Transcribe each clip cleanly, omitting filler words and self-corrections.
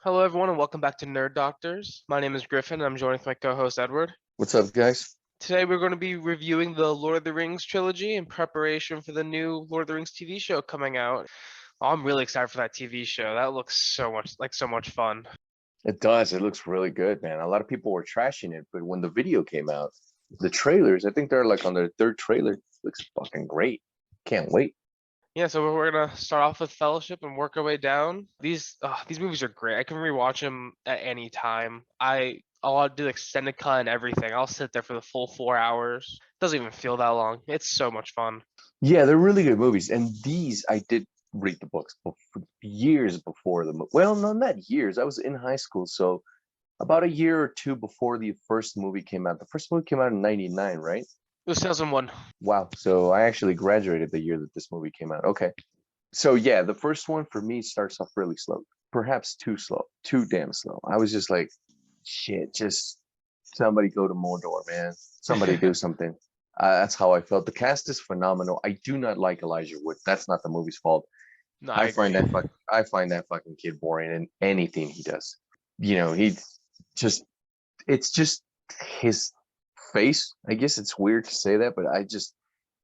Hello, everyone, and welcome back to Nerd Doctors. My name is Griffin, and I'm joined with my co-host Edward. What's up, guys? Today, we're going to be reviewing the Lord of the Rings trilogy in preparation for the new Lord of the Rings TV show coming out. I'm really excited for that TV show. That looks so much fun. It does. It looks really good, man. A lot of people were trashing it, but when the video came out, the trailers, I think they're like on their third trailer, looks fucking great. Can't wait. Yeah, so we're gonna start off with Fellowship and work our way down. These movies are great. I can rewatch them at any time. I'll do extended cut and everything. I'll sit there for the full 4 hours. Doesn't even feel that long. It's so much fun. Yeah, they're really good movies. And these, I did read the books years before the movie. Well, no, not years. I was in high school, so about a year or two before the first movie came out. The first movie came out in 99, right? It was 2001. Wow. So I actually graduated the year that this movie came out. Okay. So yeah, the first one for me starts off really slow, perhaps too slow, too damn slow. I was just like, shit, just somebody go to Mordor, man. Somebody do something. That's how I felt. The cast is phenomenal. I do not like Elijah Wood. That's not the movie's fault. No, I agree. I find that fucking kid boring in anything he does. He just it's just his face. I guess it's weird to say that, but I just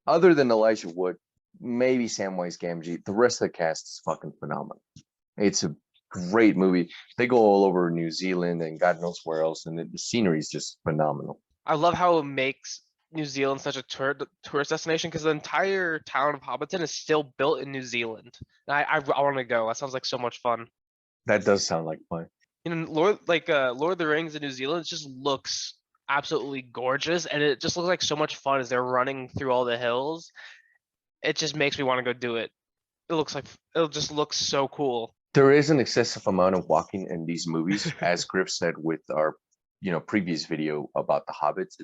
other than Elijah Wood, maybe Samwise Gamgee, the rest of the cast is fucking phenomenal. It's a great movie. They go all over New Zealand and God knows where else, and the scenery is just phenomenal. I love how it makes New Zealand such a tourist destination because the entire town of Hobbiton is still built in New Zealand. And I want to go. That sounds like so much fun. That does sound like fun. Lord of the Rings in New Zealand just looks absolutely gorgeous, and it just looks like so much fun as they're running through all the hills. It just makes me want to go do it. It just looks so cool. There is an excessive amount of walking in these movies, as Griff said with our, previous video about the Hobbits.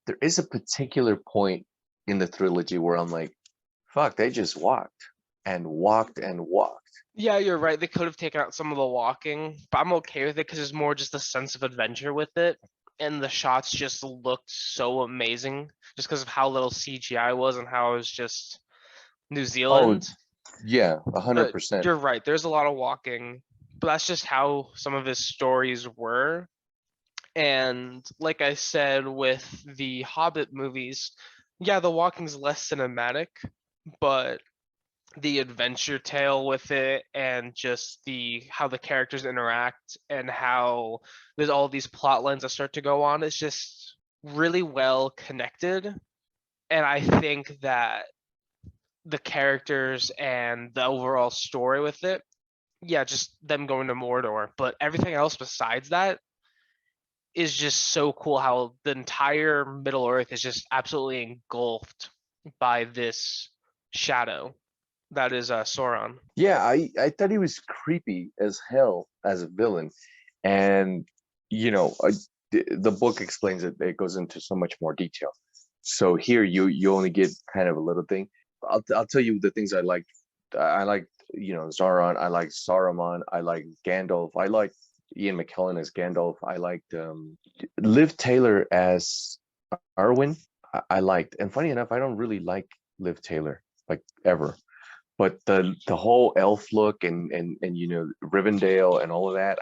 There is a particular point in the trilogy where I'm like, fuck, they just walked and walked and walked. Yeah, you're right. They could have taken out some of the walking, but I'm okay with it because there's more just a sense of adventure with it. And the shots just looked so amazing just because of how little CGI was and how it was just New Oh, Zealand. yeah, a hundred But percent. you're right, there's a lot of walking, but that's just how some of his stories were. And like I said with the Hobbit movies, yeah, the walking's less cinematic, but the adventure tale with it and just the how the characters interact and how there's all these plot lines that start to go on, it's just really well connected. And I think that the characters and the overall story with it, yeah, just them going to Mordor, but everything else besides that is just so cool how the entire Middle Earth is just absolutely engulfed by this shadow that is Sauron. Yeah, I thought he was creepy as hell as a villain, and you know, I, the book explains it. It goes into so much more detail. So here you only get kind of a little thing. I'll tell you the things I liked. I liked Sauron. I liked Saruman. I liked Gandalf. I liked Ian McKellen as Gandalf. I liked Liv Taylor as Arwen. I liked, and funny enough, I don't really like Liv Taylor like ever. But the whole elf look and Rivendell and all of that,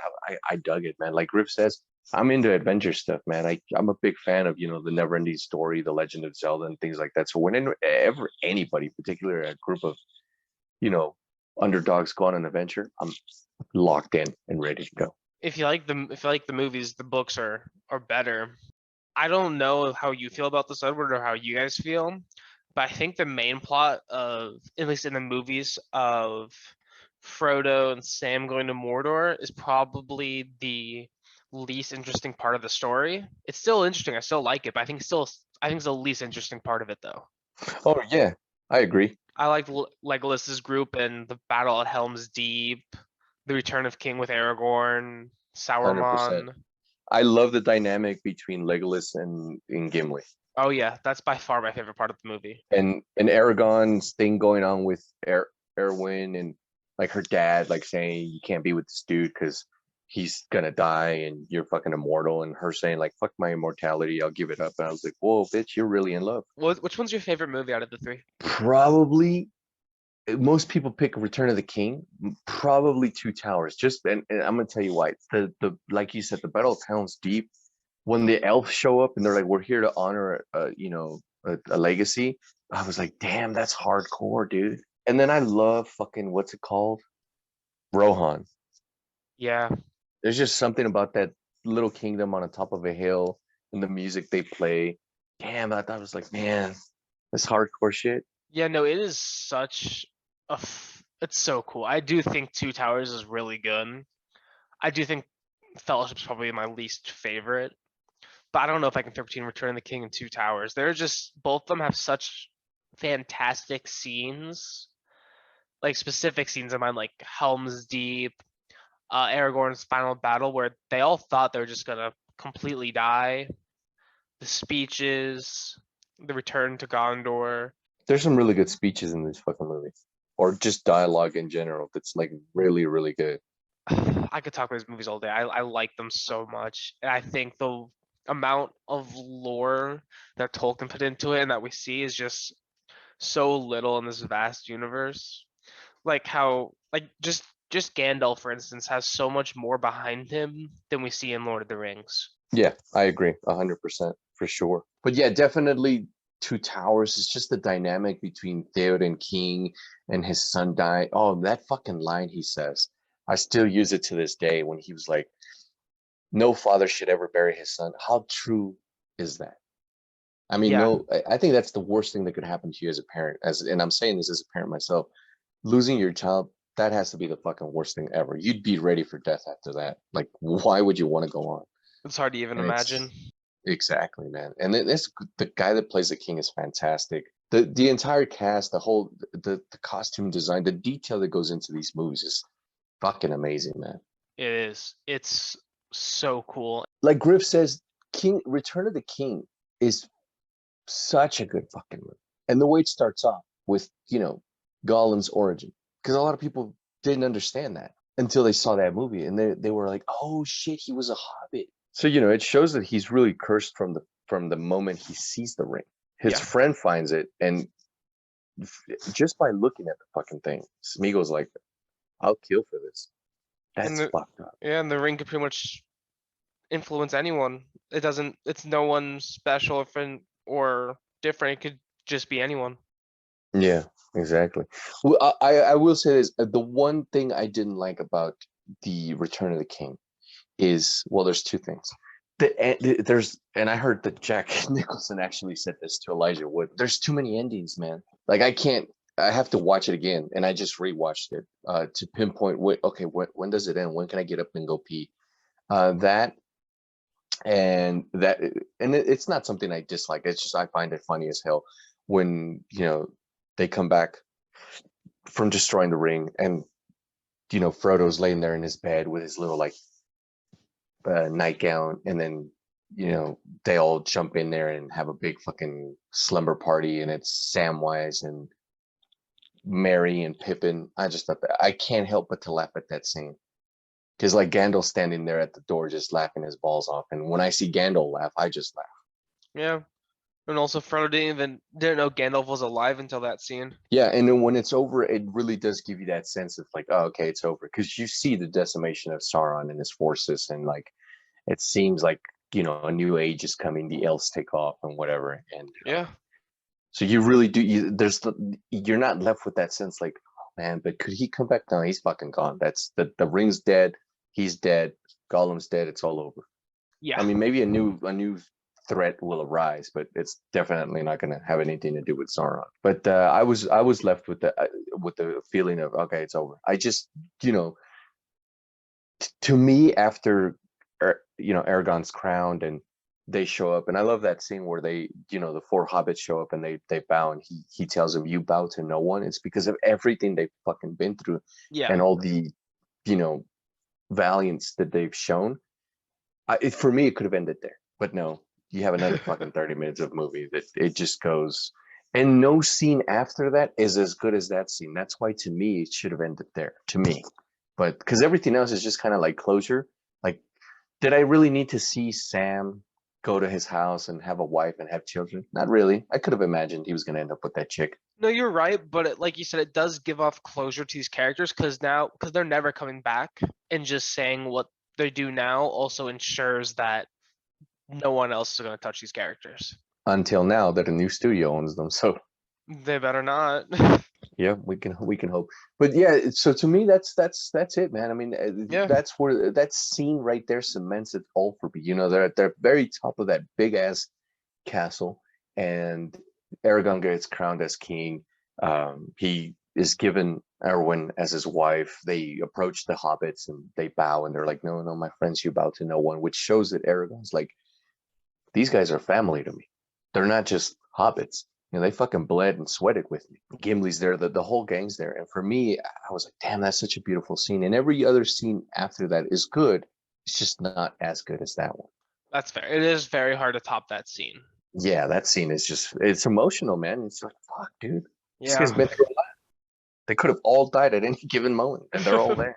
I dug it, man. Like Griff says, I'm into adventure stuff, man. I'm a big fan of the Never-Ending Story, The Legend of Zelda, and things like that. So whenever anybody, particularly a group of you know underdogs, go on an adventure, I'm locked in and ready to go. If you like the movies, the books are better. I don't know how you feel about this, Edward, or how you guys feel, but I think the main plot of, at least in the movies, of Frodo and Sam going to Mordor is probably the least interesting part of the story. It's still interesting. I still like it, but I think it's the least interesting part of it though. Oh yeah, I agree. I liked Legolas's group and the battle at Helm's Deep, the return of King with Aragorn, 100%. Sauron. I love the dynamic between Legolas and Gimli. Oh yeah, that's by far my favorite part of the movie. And Aragon's thing going on with Erwin and like her dad like saying you can't be with this dude because he's gonna die and you're fucking immortal, and her saying like fuck my immortality, I'll give it up. And I was like, whoa, bitch, you're really in love. Which one's your favorite movie out of the three? Probably most people pick Return of the King, probably Two Towers. Just and I'm gonna tell you why. The like you said, the Battle of Helm's Deep. When the elves show up and they're like, "We're here to honor, a legacy." I was like, "Damn, that's hardcore, dude." And then I love fucking what's it called, Rohan. Yeah. There's just something about that little kingdom on the top of a hill and the music they play. Damn, I thought it was like, man, that's hardcore shit. Yeah, no, it is such it's so cool. I do think Two Towers is really good. I do think Fellowship's probably my least favorite, but I don't know if I can pick between Return of the King and Two Towers. They're just both of them have such fantastic scenes, like specific scenes in mind, like Helm's Deep, Aragorn's final battle, where they all thought they were just gonna completely die. The speeches, the return to Gondor. There's some really good speeches in this fucking movie, or just dialogue in general that's like really, really good. I could talk about these movies all day. I like them so much. And I think the amount of lore that Tolkien put into it and that we see is just so little in this vast universe. Like how just Gandalf, for instance, has so much more behind him than we see in Lord of the Rings. Yeah, I agree, 100% for sure. But yeah, definitely Two Towers is just the dynamic between Theoden King and his son dying. Oh, that fucking line he says. I still use it to this day when he was like, "No father should ever bury his son." How true is that? I mean, Yeah, no, I think that's the worst thing that could happen to you as a parent. And I'm saying this as a parent myself. Losing your child, that has to be the fucking worst thing ever. You'd be ready for death after that. Like, why would you want to go on? it's hard to even And imagine. it's exactly, man. And then this the guy that plays the king is fantastic. The entire cast, the costume design, the detail that goes into these movies is fucking amazing, man. It is. It's so cool. Like Griff says, King Return of the King is such a good fucking movie. And the way it starts off with, Gollum's origin. Because a lot of people didn't understand that until they saw that movie and they were like, "Oh shit, he was a hobbit." So, it shows that he's really cursed from the moment he sees the ring. His Yeah. friend finds it, and just by looking at the fucking thing, Smeagol's like, "I'll kill for this." And That's the fucked up. yeah, and the ring could pretty much influence anyone. It doesn't. It's no one special or different. It could just be anyone. Yeah, exactly. Well, I will say this: the one thing I didn't like about the Return of the King is, well, there's two things. And I heard that Jack Nicholson actually said this to Elijah Wood. There's too many endings, man. Like I can't. I have to watch it again, and I just rewatched it to pinpoint when does it end? When can I get up and go pee? That and that and it's not something I dislike. It's just I find it funny as hell when they come back from destroying the ring, and Frodo's laying there in his bed with his little like nightgown, and then they all jump in there and have a big fucking slumber party, and it's Samwise and Mary and Pippin. I just thought that I can't help but to laugh at that scene. Because like Gandalf standing there at the door just laughing his balls off. And when I see Gandalf laugh, I just laugh. Yeah. And also, Frodo didn't know Gandalf was alive until that scene. Yeah, and then when it's over, it really does give you that sense of like, oh, okay, it's over. Because you see the decimation of Sauron and his forces, and like it seems like a new age is coming. The elves take off and whatever, and Yeah. so you really do. You're not left with that sense like, oh man, but could he come back? No, he's fucking gone. That's the ring's dead. He's dead. Gollum's dead. It's all over. Yeah. I mean, maybe a new threat will arise, but it's definitely not going to have anything to do with Sauron. But I was left with the feeling of, okay, it's over. I just to me, after Aragorn's crowned and they show up, and I love that scene where the four hobbits show up and they bow, and he tells them, "You bow to no one." It's because of everything they've fucking been through Yeah. and all the valiance that they've shown. For me, it could have ended there, but no. You have another fucking 30 minutes of movie that it just goes, and no scene after that is as good as that scene. That's why, to me, it should have ended there. To me, but because everything else is just kind of like closure. Like, did I really need to see Sam go to his house and have a wife and have children? Not really. I could have imagined he was going to end up with that chick. No, you're right, but like you said, it does give off closure to these characters because they're never coming back, and just saying what they do now also ensures that no one else is going to touch these characters. Until now that a new studio owns them. So They better not. yeah, we can hope. But yeah, so to me, that's it, man. I mean, Yeah. that's where that scene right there cements it all for me. You know, they're at the very top of that big ass castle, and Aragorn gets crowned as king. He is given Arwen as his wife. They approach the hobbits and they bow, and they're like, "No, no, my friends, you bow to no one," which shows that Aragorn's like, "These guys are family to me. They're not just hobbits. You know, they fucking bled and sweated with me." Gimli's there, the whole gang's there. And for me, I was like, damn, that's such a beautiful scene. And every other scene after that is good. It's just not as good as that one. That's fair. It is very hard to top that scene. Yeah, that scene is just, it's emotional, man. It's like, fuck, dude. This guy's Yeah. been through a lot. They could have all died at any given moment, and they're all there.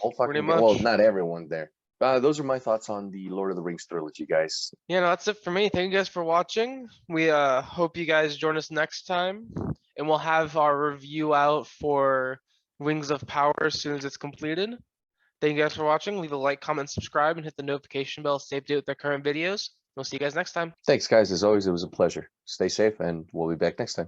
All Pretty fucking, well, much. not everyone there. Those are my thoughts on the Lord of the Rings trilogy, guys. Yeah, no, that's it for me. Thank you guys for watching. We hope you guys join us next time, and we'll have our review out for Rings of Power as soon as it's completed. Thank you guys for watching. Leave a like, comment, subscribe, and hit the notification bell to stay up to date with our current videos. We'll see you guys next time. Thanks, guys. As always, it was a pleasure. Stay safe, and we'll be back next time.